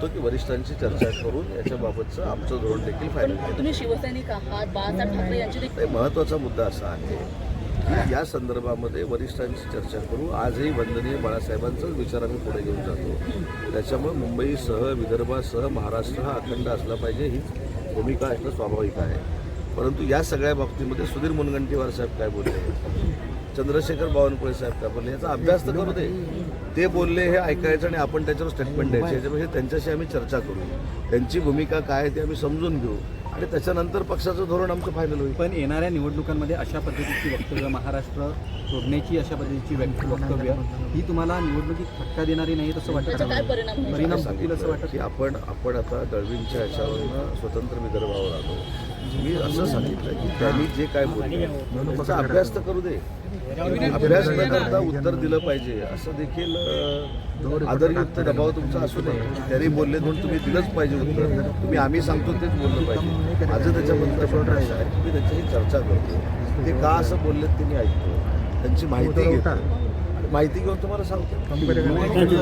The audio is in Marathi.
बघतो की वरिष्ठांची चर्चा करून याच्याबाबतचं आमचं धोरण देखील फायनल केलं. तुम्ही शिवसैनिक आहात, बाळासाहेब ठाकरे यांची देखील महत्त्वाचा मुद्दा असा आहे की या संदर्भामध्ये वरिष्ठांची चर्चा करू. आजही वंदनीय बाळासाहेबांचाच विचार आम्ही पुढे घेऊन जातो. त्याच्यामुळे मुंबईसह विदर्भासह महाराष्ट्र हा अखंड असला पाहिजे ही भूमिका असणं स्वाभाविक आहे. परंतु या सगळ्या बाबतीमध्ये सुधीर मुनगंटीवार साहेब काय बोलले, चंद्रशेखर बावनकुळे साहेब काय बोलले, याचा अभ्यास तर करू दे. ते बोलले हे ऐकायचं आणि आपण त्याच्यावर स्टेटमेंट द्यायचे. याच्यापेक्षा त्यांच्याशी आम्ही चर्चा करू, त्यांची भूमिका काय आहे ते आम्ही समजून घेऊ आणि त्याच्यानंतर पक्षाचं धोरण आमचं फायनल होईल. पण येणाऱ्या निवडणुकांमध्ये अशा पद्धतीची वक्तव्य, महाराष्ट्र सोडण्याची अशा पद्धतीची वक्तव्य ही तुम्हाला निवडणुकीत फटका देणारी नाही असं त्याचा काय वाटतं? परिणाम परिणाम होतील असं सांगितलं वाटतं की आपण आता दळवींच्या ह्याच्यावरनं स्वतंत्र विदर्भावर आलो. मी असं सांगितलं की त्यांनी जे काय बोलले त्याचा अभ्यास तर करू दे. अभ्यास न करता उत्तर दिलं पाहिजे असं देखील आदरयुक्त दबाव तुमचा असू नये. त्यांनी बोलले म्हणून तुम्ही दिलंच पाहिजे उत्तर. तुम्ही आम्ही सांगतो तेच बोललं पाहिजे. माझं त्याच्याबद्दल असं आहे की मी त्यांच्याशी चर्चा करतो. ते का असं बोललेत ते मी ऐकतो, त्यांची माहिती घेतो आणि माहिती घेऊन तुम्हाला सांगतो.